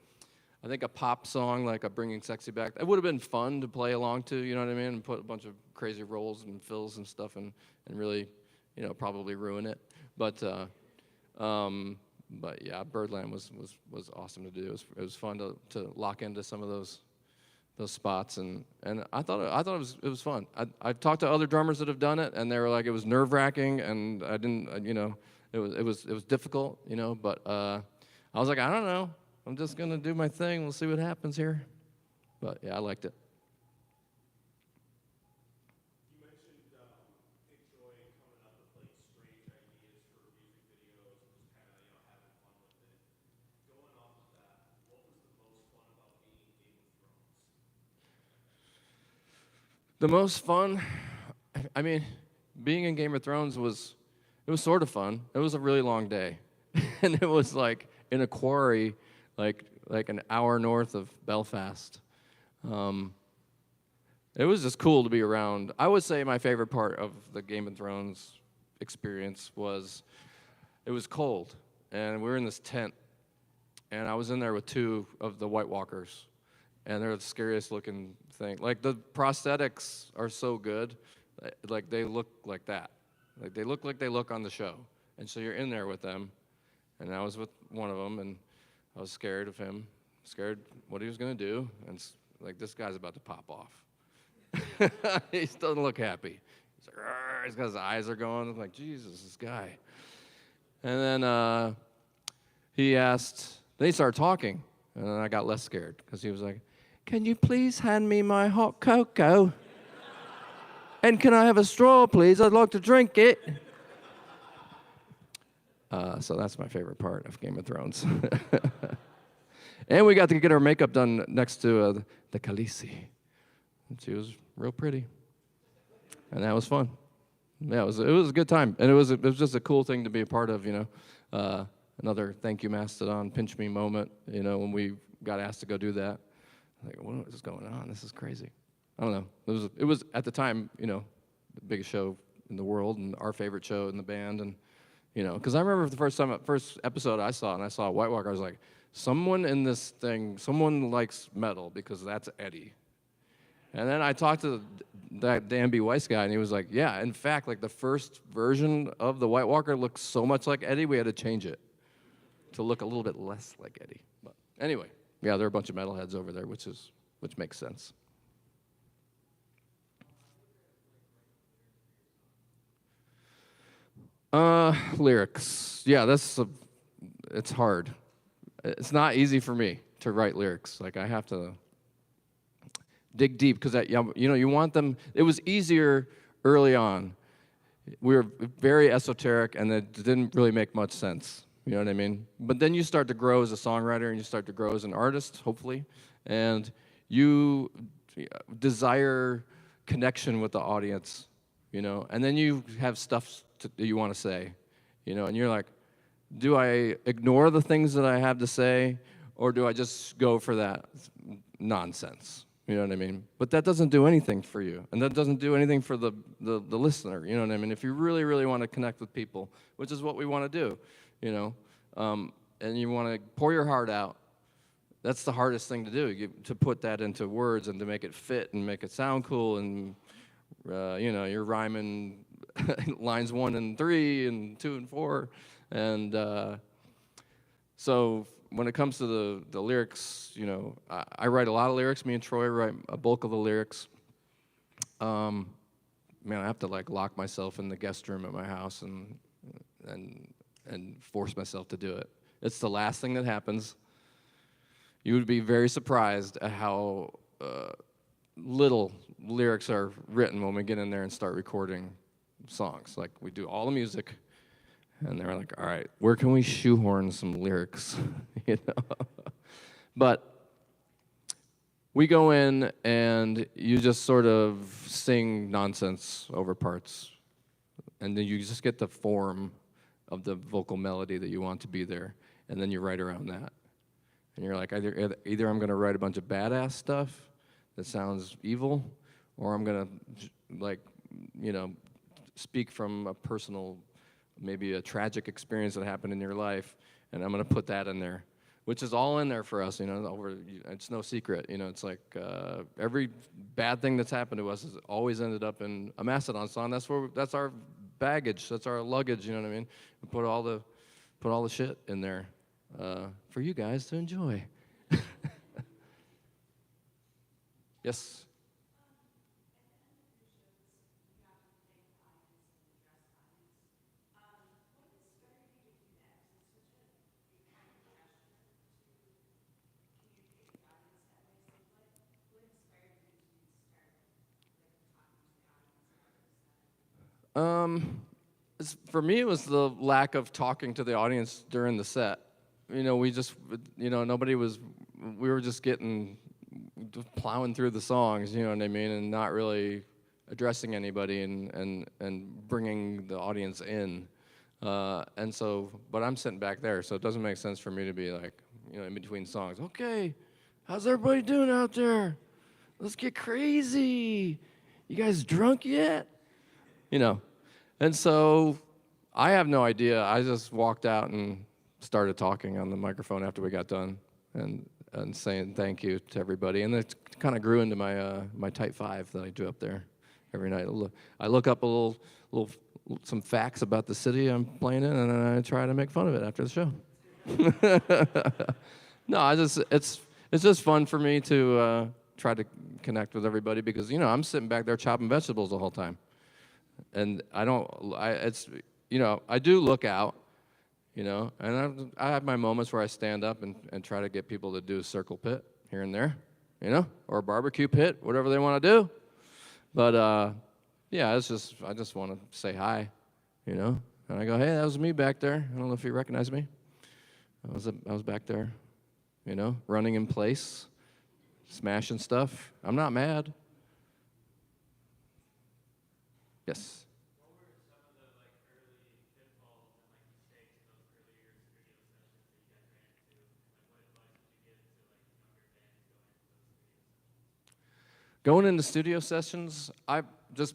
I think a pop song like a Bringing Sexy Back, it would have been fun to play along to, you know what I mean, and put a bunch of crazy rolls and fills and stuff and really, you know, probably ruin it. But yeah, Birdland was awesome to do. It was fun to lock into some of those spots, and I thought it was fun. I talked to other drummers that have done it, and they were like, it was nerve-wracking, and I didn't, you know, it was difficult, you know, but I was like, I don't know, I'm just gonna do my thing. We'll see what happens here. But yeah, I liked it. You mentioned enjoying coming up with like strange ideas for music videos and just kind of having fun with it. Going off of that, what was the most fun about being in Game of Thrones? The most fun, I mean, being in Game of Thrones was sort of fun. It was a really long day, and it was like in a quarry, like an hour north of Belfast. It was just cool to be around. I would say my favorite part of the Game of Thrones experience was it was cold, and we were in this tent, and I was in there with 2 of the White Walkers, and they're the scariest looking thing. Like, the prosthetics are so good, like they look like that. Like, they look like they look on the show. And so you're in there with them, and I was with one of them, and I was scared of him, scared what he was gonna do, and like, this guy's about to pop off. He doesn't look happy. He's like, "Arr," he's got his eyes are going. I'm like, Jesus, this guy. And then they started talking, and then I got less scared, because he was like, can you please hand me my hot cocoa? And can I have a straw, please? I'd like to drink it. So that's my favorite part of Game of Thrones. And we got to get our makeup done next to the Khaleesi. She was real pretty. And that was fun. Yeah, it was a good time. And it was just a cool thing to be a part of, you know. Another thank you, Mastodon, pinch me moment, you know, when we got asked to go do that. Like, what is going on? This is crazy. I don't know. It was at the time, you know, the biggest show in the world and our favorite show in the band, and you know, because I remember the first episode I saw, and I saw White Walker. I was like, someone in this thing, someone likes metal because that's Eddie. And then I talked to that Dan B. Weiss guy, and he was like, yeah, in fact, like the first version of the White Walker looks so much like Eddie, we had to change it to look a little bit less like Eddie. But anyway. Yeah, there are a bunch of metalheads over there, which makes sense. Lyrics. Yeah, it's hard. It's not easy for me to write lyrics. Like, I have to dig deep, because you want them. It was easier early on. We were very esoteric, and it didn't really make much sense. You know what I mean? But then you start to grow as a songwriter, and you start to grow as an artist, hopefully, and you desire connection with the audience, and then you have stuff that you want to say, and you're like, do I ignore the things that I have to say, or do I just go for that nonsense? You know what I mean? But that doesn't do anything for you, and that doesn't do anything for the listener. You know what I mean? If you really, really want to connect with people, which is what we want to do, and you want to pour your heart out, that's the hardest thing to do, to put that into words and to make it fit and make it sound cool, and you're rhyming lines 1 and 3 and 2 and 4, and so when it comes to the lyrics, I write a lot of lyrics. Me and Troy write a bulk of the lyrics. I have to lock myself in the guest room at my house and force myself to do it. It's the last thing that happens. You would be very surprised at how little lyrics are written when we get in there and start recording songs. Like, we do all the music, and they're like, all right, where can we shoehorn some lyrics? But we go in, and you just sort of sing nonsense over parts, and then you just get the form of the vocal melody that you want to be there, and then you write around that. And you're like, either I'm going to write a bunch of badass stuff that sounds evil, or I'm going to, speak from a personal, maybe a tragic experience that happened in your life, and I'm going to put that in there, which is all in there for us, it's no secret. It's like every bad thing that's happened to us has always ended up in a Mastodon song. That's our baggage, that's our luggage, you know what I mean? We put all the shit in there for you guys to enjoy. Yes? For me, it was the lack of talking to the audience during the set. We just, we were just plowing through the songs, you know what I mean, and not really addressing anybody and bringing the audience in. And so, but I'm sitting back there, so it doesn't make sense for me to be like, in between songs, okay, how's everybody doing out there? Let's get crazy. You guys drunk yet? And so I have no idea. I just walked out and started talking on the microphone after we got done and saying thank you to everybody. And it kind of grew into my type 5 that I do up there every night. I look up some facts about the city I'm playing in, and then I try to make fun of it after the show. No, it's just fun for me to try to connect with everybody, because I'm sitting back there chopping vegetables the whole time. And I do look out, and I have my moments where I stand up and try to get people to do a circle pit here and there, or a barbecue pit, whatever they want to do. But yeah, I just want to say hi, and I go, hey, that was me back there. I don't know if you recognize me. I was back there, running in place, smashing stuff. I'm not mad. Yes. What were some of the early pitfalls and mistakes in those earlier studio sessions that you guys ran into? And what advice would you give to younger bands going into those studio sessions? Going into studio sessions, I just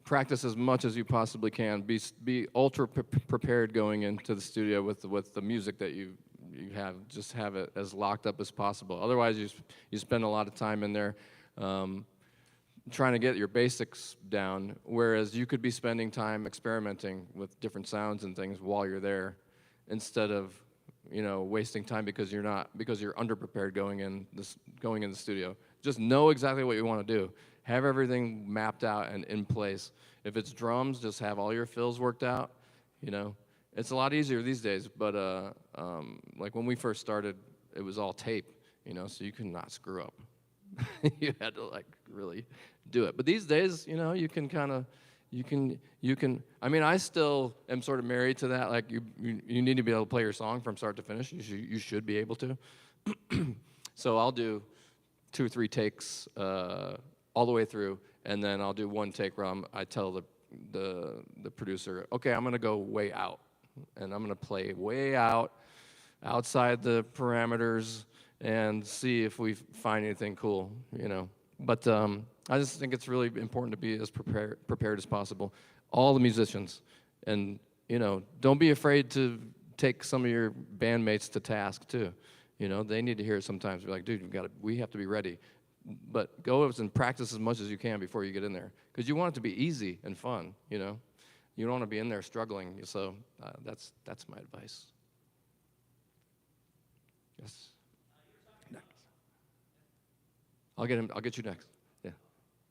practice as much as you possibly can. Be ultra prepared going into the studio with the music that you have. Just have it as locked up as possible. Otherwise, you spend a lot of time in there. Trying to get your basics down, whereas you could be spending time experimenting with different sounds and things while you're there, instead of wasting time because you're underprepared going in the studio. Just know exactly what you want to do. Have everything mapped out and in place. If it's drums, just have all your fills worked out. It's a lot easier these days, but like when we first started, it was all tape, so you could not screw up. You had to like really do it. But these days, you can kind of, you can. I mean, I still am sort of married to that. Like you need to be able to play your song from start to finish. You should be able to. So I'll do 2 or 3 takes all the way through, and then I'll do 1 take where I tell the producer, okay, I'm gonna go way out, and I'm gonna play way outside the parameters, and see if we find anything cool, But I just think it's really important to be as prepared as possible. All the musicians, and don't be afraid to take some of your bandmates to task too. They need to hear it sometimes. Be like, dude, we have to be ready. But go and practice as much as you can before you get in there, because you want it to be easy and fun. You don't want to be in there struggling. So that's my advice. Yes. Next. I'll get you next. Yeah.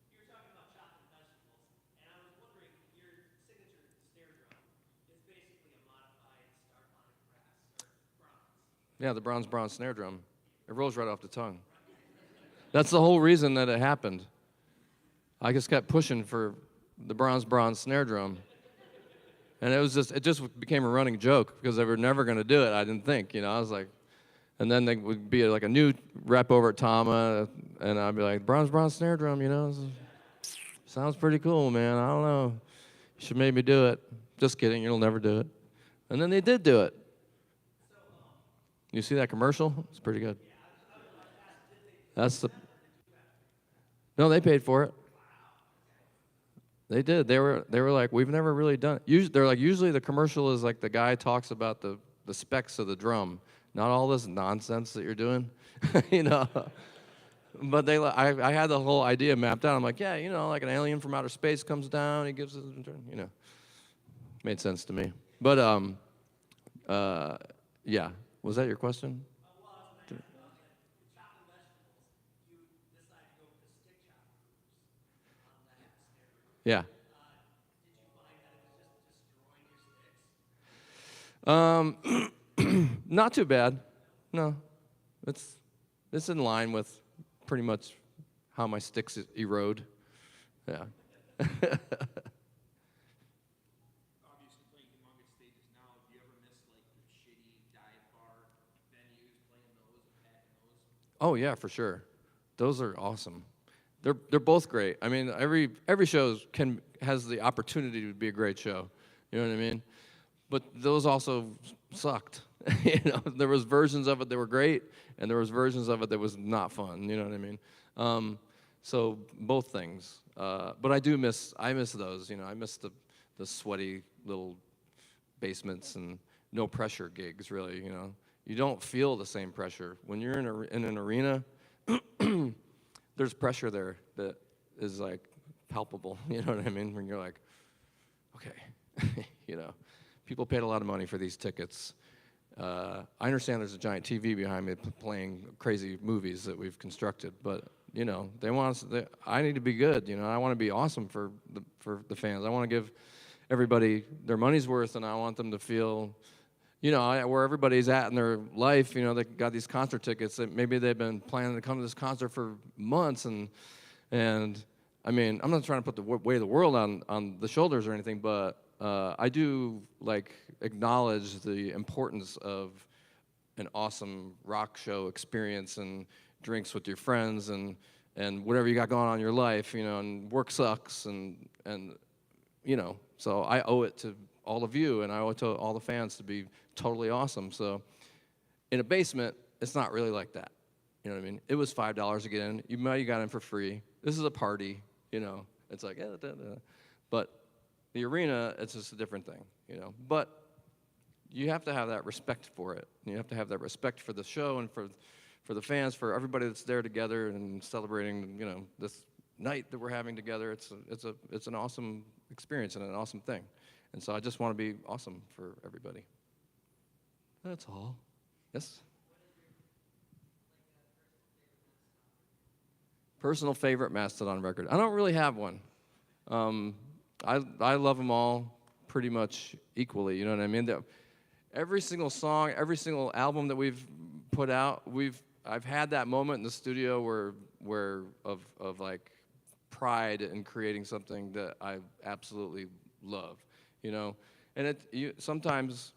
You were talking about chopping vegetables, and I was wondering, your signature snare drum is basically a modified Starphonic bronze. Yeah, the bronze snare drum. It rolls right off the tongue. That's the whole reason that it happened. I just kept pushing for the bronze snare drum. And it just became a running joke because they were never going to do it, I didn't think. I was like, and then there would be like a new rep over at Tama, and I'd be like, bronze snare drum, sounds pretty cool, man. I don't know. You should maybe do it. Just kidding, you'll never do it. And then they did do it. You see that commercial? It's pretty good. No, they paid for it. They did. They were like, we've never really done it. They're like, usually the commercial is like the guy talks about the specs of the drum, not all this nonsense that you're doing, But I had the whole idea mapped out. I'm like, yeah, like an alien from outer space comes down, he gives us, made sense to me. But yeah, was that your question? Yeah. Not too bad. No, it's in line with pretty much how my sticks erode. Yeah. Obviously playing humongous stages now. Do you ever miss like the shitty dive bar venues, playing those and packing those? Oh yeah, for sure. Those are awesome. They're both great. I mean, every show has the opportunity to be a great show. You know what I mean? But those also sucked. There was versions of it that were great, and there was versions of it that was not fun. You know what I mean? So both things. But I miss those. I miss the sweaty little basements and no pressure gigs. Really, you don't feel the same pressure when you're in an arena. There's pressure there that is like palpable. You know what I mean? When you're like, okay, people paid a lot of money for these tickets. I understand there's a giant TV behind me playing crazy movies that we've constructed, but they want us. I need to be good. I want to be awesome for the fans. I want to give everybody their money's worth, and I want them to feel, where everybody's at in their life. They got these concert tickets that maybe they've been planning to come to this concert for months, and I mean, I'm not trying to put the weight of the world on the shoulders or anything, but I do acknowledge the importance of an awesome rock show experience and drinks with your friends and whatever you got going on in your life, and work sucks and so I owe it to all of you, and I owe it to all the fans to be totally awesome. So in a basement, it's not really like that. You know what I mean? It was $5 to get in. You might have got in for free. This is a party, It's like, but the arena, it's just a different thing, But you have to have that respect for it. You have to have that respect for the show and for the fans, for everybody that's there together and celebrating, this night that we're having together. It's an awesome experience and an awesome thing. And so I just want to be awesome for everybody. That's all. Yes? Personal favorite Mastodon record? I don't really have one. I love them all pretty much equally, you know what I mean? Every single song, every single album that we've put out, we've I've had that moment in the studio where of like pride in creating something that I absolutely love, you know. And sometimes,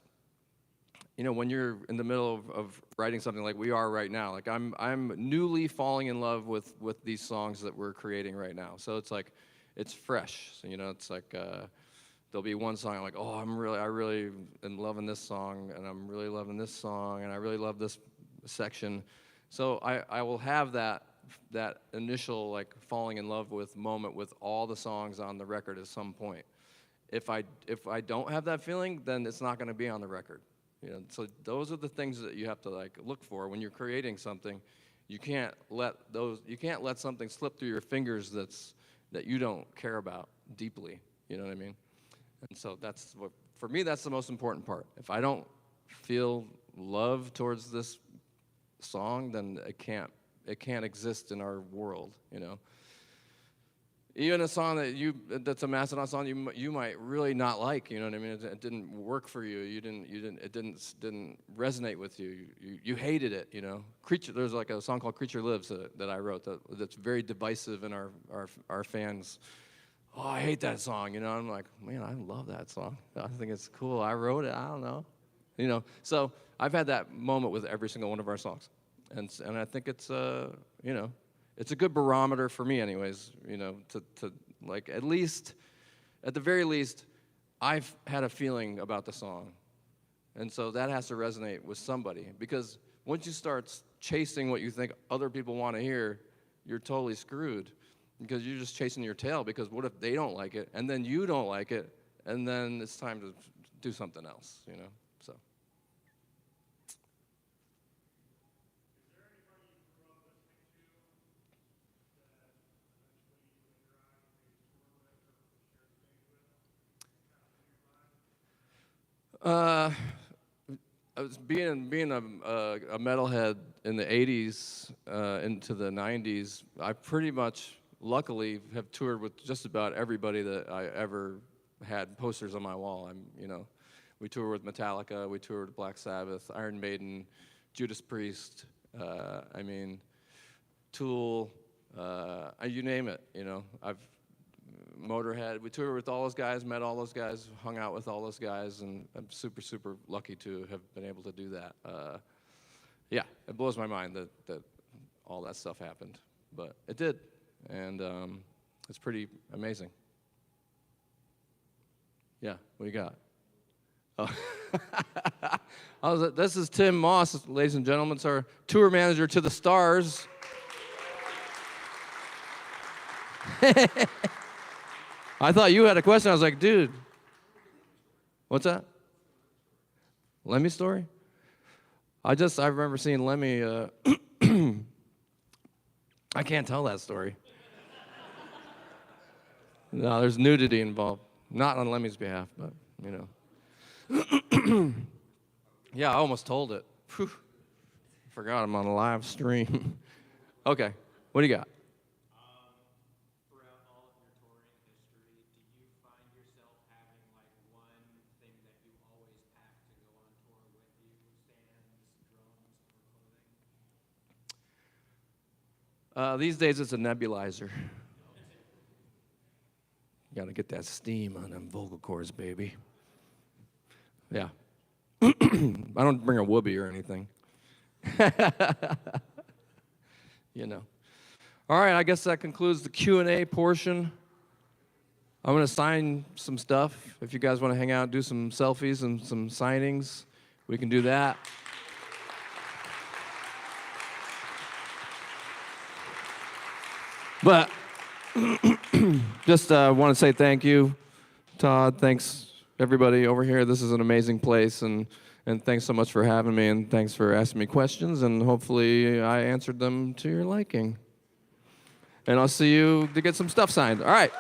you know, when you're in the middle of writing something like we are right now, like I'm newly falling in love with these songs that we're creating right now. So it's like, it's fresh. So, you know, it's like there'll be one song I'm like, oh, I really am loving this song, and I'm really loving this song, and I really love this section. So I will have that initial like falling in love with moment with all the songs on the record at some point. If I don't have that feeling, then it's not going to be on the record. You know, so those are the things that you have to like look for when you're creating something. You can't let something slip through your fingers that you don't care about deeply. You know what I mean? And so that's what, for me, that's the most important part. If I don't feel love towards this song, then it can't exist in our world, you know. Even a song that's a Mastodon song you might really not like, you know what I mean? It didn't work for you. It didn't resonate with you. You hated it, you know. There's like a song called Creature Lives that I wrote that's very divisive in our fans. Oh, I hate that song, you know. I'm like, man, I love that song. I think it's cool. I wrote it. I don't know, you know. So I've had that moment with every single one of our songs, and I think it's you know, it's a good barometer for me, anyways. You know, to like at the very least, I've had a feeling about the song, and so that has to resonate with somebody. Because once you start chasing what you think other people want to hear, you're totally screwed. Because you're just chasing your tail, because what if they don't like it, and then you don't like it, and then it's time to do something else, you know, so. Is there anybody you grew up listening to that eventually later on you maybe toured with or shared stage with? Kind of in your mind? I was being a metalhead in the 80s into the 90s. I pretty much, luckily, have toured with just about everybody that I ever had posters on my wall. You know, we toured with Metallica, we toured with Black Sabbath, Iron Maiden, Judas Priest. I mean, Tool. You name it. You know, Motorhead. We toured with all those guys, met all those guys, hung out with all those guys, and I'm super, super lucky to have been able to do that. Yeah, it blows my mind that all that stuff happened, but it did, and it's pretty amazing. Yeah, what do you got? Oh. This is Tim Moss, ladies and gentlemen. It's our tour manager to the stars. I thought you had a question. I was like, dude, what's that? Lemmy story? I remember seeing Lemmy. I can't tell that story. No, there's nudity involved. Not on Lemmy's behalf, but, you know. Yeah, I almost told it. Whew. Forgot I'm on a live stream. Okay, what do you got? Throughout all of your touring history, do you find yourself having like one thing that you always pack to go on tour with you? Stands, drums, or clothing? These days it's a nebulizer. Got to get that steam on them vocal cords, baby. Yeah. I don't bring a whoopee or anything. You know. All right, I guess that concludes the Q&A portion. I'm going to sign some stuff. If you guys want to hang out, do some selfies and some signings, we can do that. But just want to say thank you, Todd. Thanks, everybody over here. This is an amazing place, and thanks so much for having me, and thanks for asking me questions, and hopefully I answered them to your liking. And I'll see you to get some stuff signed. All right.